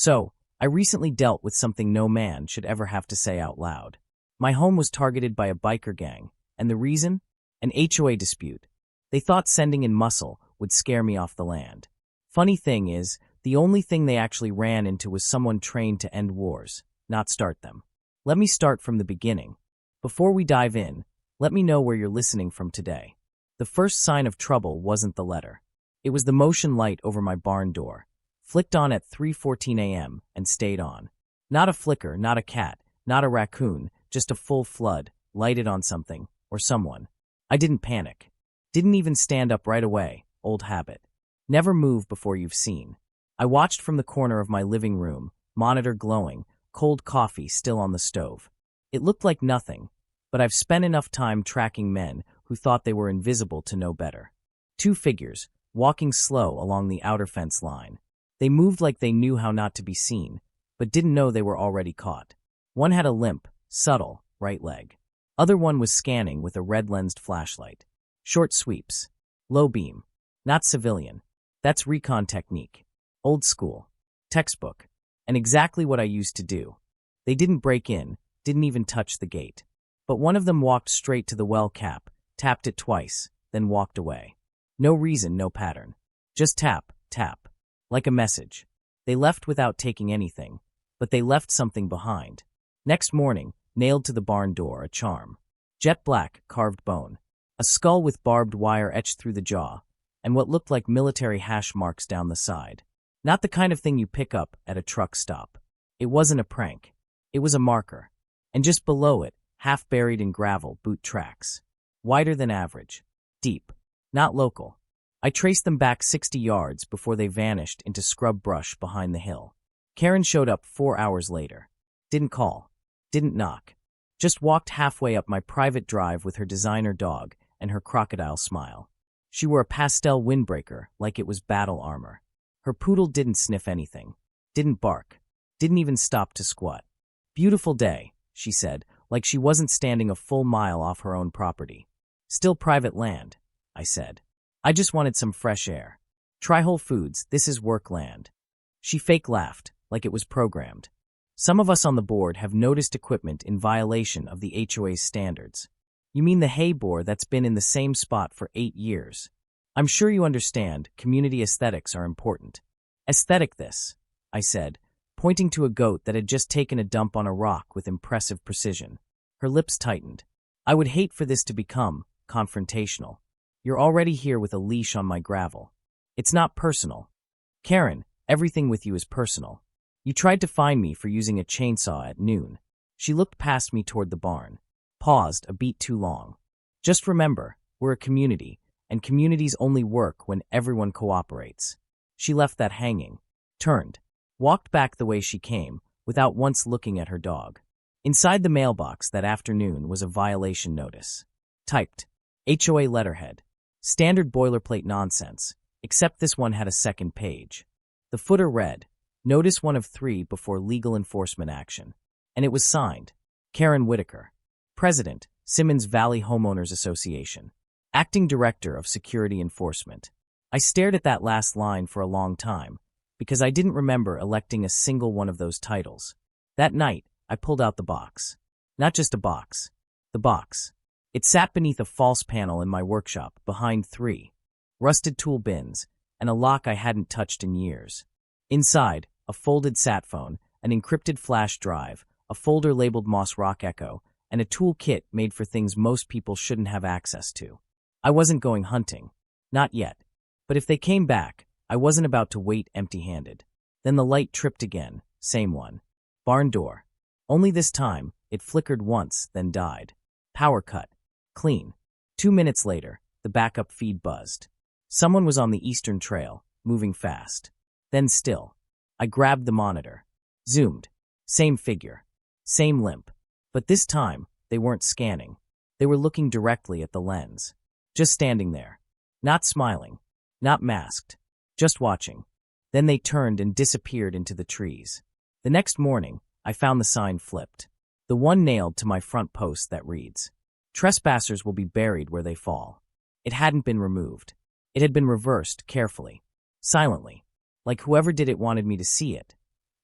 So, I recently dealt with something no man should ever have to say out loud. My home was targeted by a biker gang, and the reason? An HOA dispute. They thought sending in muscle would scare me off the land. Funny thing is, the only thing they actually ran into was someone trained to end wars, not start them. Let me start from the beginning. Before we dive in, let me know where you're listening from today. The first sign of trouble wasn't the letter. It was the motion light over my barn door. Flicked on at 3:14 a.m. and stayed on. Not a flicker, not a cat, not a raccoon, just a full flood, lighted on something, or someone. I didn't panic. Didn't even stand up right away, old habit. Never move before you've seen. I watched from the corner of my living room, monitor glowing, cold coffee still on the stove. It looked like nothing, but I've spent enough time tracking men who thought they were invisible to know better. Two figures, walking slow along the outer fence line. They moved like they knew how not to be seen, but didn't know they were already caught. One had a limp, subtle, right leg. Other one was scanning with a red-lensed flashlight. Short sweeps. Low beam. Not civilian. That's recon technique. Old school. Textbook. And exactly what I used to do. They didn't break in, didn't even touch the gate. But one of them walked straight to the well cap, tapped it twice, then walked away. No reason, no pattern. Just tap, tap. Like a message. They left without taking anything, but they left something behind. Next morning, nailed to the barn door, a charm. Jet black, carved bone. A skull with barbed wire etched through the jaw, and what looked like military hash marks down the side. Not the kind of thing you pick up at a truck stop. It wasn't a prank. It was a marker. And just below it, half buried in gravel, boot tracks. Wider than average. Deep. Not local. I traced them back 60 yards before they vanished into scrub brush behind the hill. Karen showed up 4 hours later. Didn't call. Didn't knock. Just walked halfway up my private drive with her designer dog and her crocodile smile. She wore a pastel windbreaker like it was battle armor. Her poodle didn't sniff anything. Didn't bark. Didn't even stop to squat. Beautiful day, she said, like she wasn't standing a full mile off her own property. Still private land, I said. I just wanted some fresh air. Try Whole Foods, this is work land. She fake laughed, like it was programmed. Some of us on the board have noticed equipment in violation of the HOA's standards. You mean the hay bore that's been in the same spot for 8 years? I'm sure you understand, community aesthetics are important. Aesthetic this, I said, pointing to a goat that had just taken a dump on a rock with impressive precision. Her lips tightened. I would hate for this to become confrontational. You're already here with a leash on my gravel. It's not personal. Karen, everything with you is personal. You tried to find me for using a chainsaw at noon. She looked past me toward the barn. Paused a beat too long. Just remember, we're a community, and communities only work when everyone cooperates. She left that hanging. Turned. Walked back the way she came, without once looking at her dog. Inside the mailbox that afternoon was a violation notice. Typed. HOA letterhead. Standard boilerplate nonsense, except this one had a second page. The footer read, Notice 1 of 3 before legal enforcement action. And it was signed, Karen Whitaker, President, Simmons Valley Homeowners Association, Acting Director of Security Enforcement. I stared at that last line for a long time, because I didn't remember electing a single one of those titles. That night, I pulled out the box. Not just a box. The box. It sat beneath a false panel in my workshop, behind 3 rusted tool bins, and a lock I hadn't touched in years. Inside, a folded sat phone, an encrypted flash drive, a folder labeled Moss Rock Echo, and a tool kit made for things most people shouldn't have access to. I wasn't going hunting. Not yet. But if they came back, I wasn't about to wait empty-handed. Then the light tripped again, same one. Barn door. Only this time, it flickered once, then died. Power cut. Clean. 2 minutes later, the backup feed buzzed. Someone was on the eastern trail, moving fast. Then still. I grabbed the monitor. Zoomed. Same figure. Same limp. But this time, they weren't scanning. They were looking directly at the lens. Just standing there. Not smiling. Not masked. Just watching. Then they turned and disappeared into the trees. The next morning, I found the sign flipped. The one nailed to my front post that reads, Trespassers will be buried where they fall. It hadn't been removed. It had been reversed carefully. Silently. Like whoever did it wanted me to see it.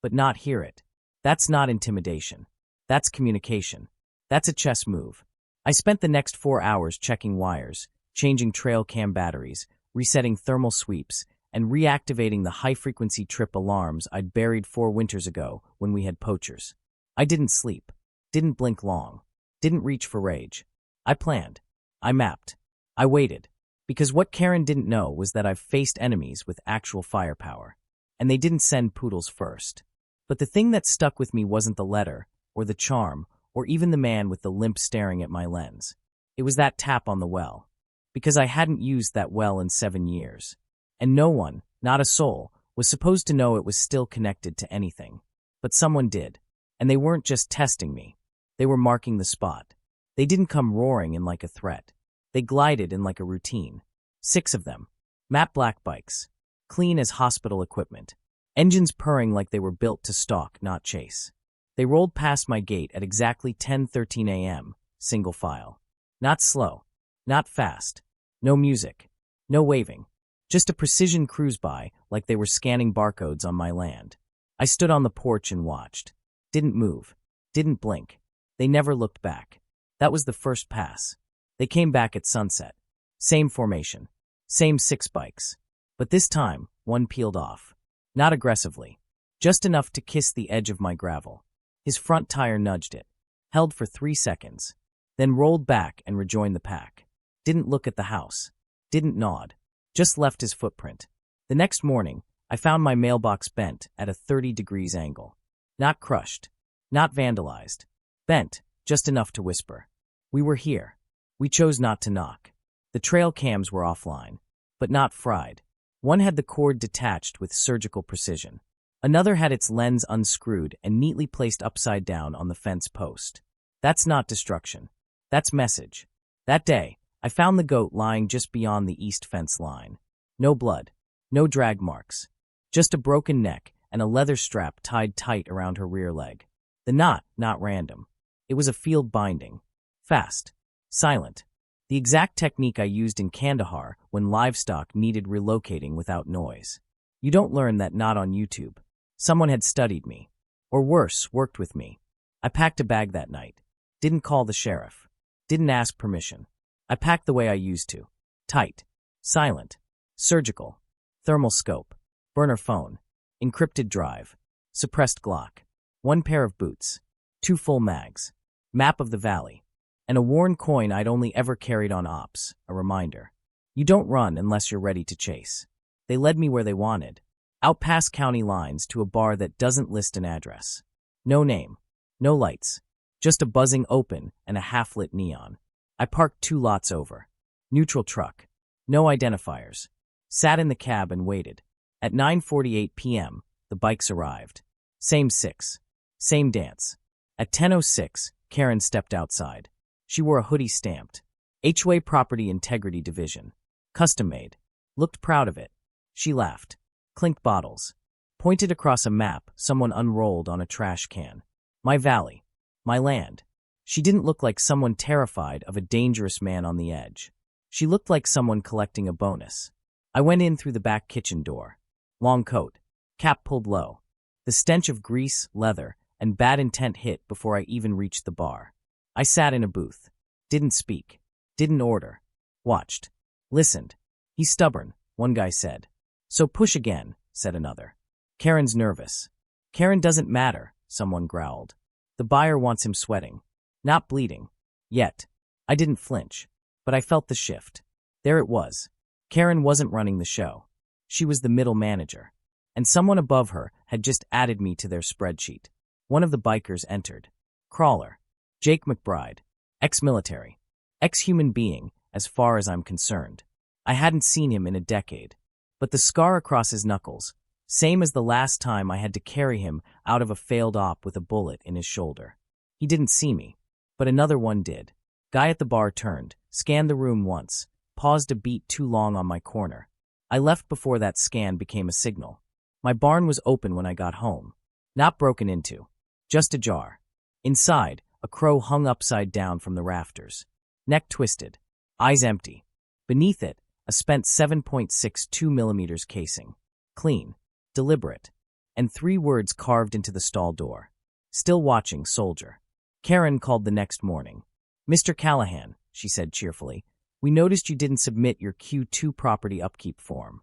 but not hear it. That's not intimidation. That's communication. That's a chess move. I spent the next 4 hours checking wires, changing trail cam batteries, resetting thermal sweeps, and reactivating the high-frequency trip alarms I'd buried 4 winters ago when we had poachers. I didn't sleep, didn't blink long, didn't reach for rage. I planned. I mapped. I waited. Because what Karen didn't know was that I've faced enemies with actual firepower. And they didn't send poodles first. But the thing that stuck with me wasn't the letter, or the charm, or even the man with the limp staring at my lens. It was that tap on the well. Because I hadn't used that well in 7 years. And no one, not a soul, was supposed to know it was still connected to anything. But someone did. And they weren't just testing me. They were marking the spot. They didn't come roaring in like a threat. They glided in like a routine. 6 of them. Matte black bikes. Clean as hospital equipment. Engines purring like they were built to stalk, not chase. They rolled past my gate at exactly 10:13 a.m., single file. Not slow. Not fast. No music. No waving. Just a precision cruise by like they were scanning barcodes on my land. I stood on the porch and watched. Didn't move. Didn't blink. They never looked back. That was the first pass. They came back at sunset. Same formation. Same 6 bikes. But this time, one peeled off. Not aggressively. Just enough to kiss the edge of my gravel. His front tire nudged it. Held for 3 seconds. Then rolled back and rejoined the pack. Didn't look at the house. Didn't nod. Just left his footprint. The next morning, I found my mailbox bent at a 30 degrees angle. Not crushed. Not vandalized. Bent, just enough to whisper. We were here. We chose not to knock. The trail cams were offline, but not fried. One had the cord detached with surgical precision. Another had its lens unscrewed and neatly placed upside down on the fence post. That's not destruction. That's message. That day, I found the goat lying just beyond the east fence line. No blood. No drag marks. Just a broken neck and a leather strap tied tight around her rear leg. The knot, not random. It was a field binding. Fast. Silent. The exact technique I used in Kandahar when livestock needed relocating without noise. You don't learn that knot on YouTube. Someone had studied me. Or worse, worked with me. I packed a bag that night. Didn't call the sheriff. Didn't ask permission. I packed the way I used to. Tight. Silent. Surgical. Thermal scope. Burner phone. Encrypted drive. Suppressed Glock. 1 pair of boots. 2 full mags. Map of the valley. And a worn coin I'd only ever carried on ops, a reminder. You don't run unless you're ready to chase. They led me where they wanted. Out past county lines to a bar that doesn't list an address. No name. No lights. Just a buzzing open and a half-lit neon. I parked 2 lots over. Neutral truck. No identifiers. Sat in the cab and waited. At 9:48 p.m., the bikes arrived. Same 6. Same dance. At 10:06, Karen stepped outside. She wore a hoodie stamped. HOA Property Integrity Division. Custom made. Looked proud of it. She laughed. Clinked bottles. Pointed across a map someone unrolled on a trash can. My valley. My land. She didn't look like someone terrified of a dangerous man on the edge. She looked like someone collecting a bonus. I went in through the back kitchen door. Long coat. Cap pulled low. The stench of grease, leather, and bad intent hit before I even reached the bar. I sat in a booth. Didn't speak. Didn't order. Watched. Listened. He's stubborn, one guy said. So push again, said another. Karen's nervous. Karen doesn't matter, someone growled. The buyer wants him sweating. Not bleeding. Yet. I didn't flinch. But I felt the shift. There it was. Karen wasn't running the show. She was the middle manager. And someone above her had just added me to their spreadsheet. One of the bikers entered. Crawler. Jake McBride. Ex-military. Ex-human being, as far as I'm concerned. I hadn't seen him in a decade. But the scar across his knuckles, same as the last time I had to carry him out of a failed op with a bullet in his shoulder. He didn't see me, but another one did. Guy at the bar turned, scanned the room once, paused a beat too long on my corner. I left before that scan became a signal. My barn was open when I got home. Not broken into. Just ajar. Inside, a crow hung upside down from the rafters. Neck twisted. Eyes empty. Beneath it, a spent 7.62 millimeters casing. Clean. Deliberate. and 3 words carved into the stall door. Still watching, soldier. Karen called the next morning. Mr. Callahan, she said cheerfully, we noticed you didn't submit your Q2 property upkeep form.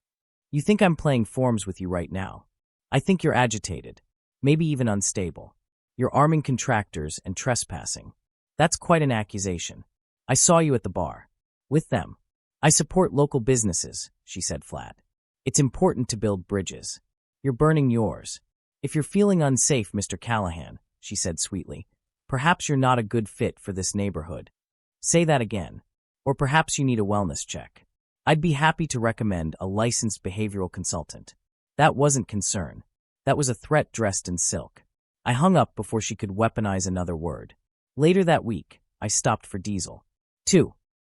You think I'm playing forms with you right now. I think you're agitated, maybe even unstable. You're arming contractors and trespassing. That's quite an accusation. I saw you at the bar. With them. I support local businesses, she said flat. It's important to build bridges. You're burning yours. If you're feeling unsafe, Mr. Callahan, she said sweetly, perhaps you're not a good fit for this neighborhood. Say that again. Or perhaps you need a wellness check. I'd be happy to recommend a licensed behavioral consultant. That wasn't concern. That was a threat dressed in silk. I hung up before she could weaponize another word. Later that week, I stopped for diesel. 2.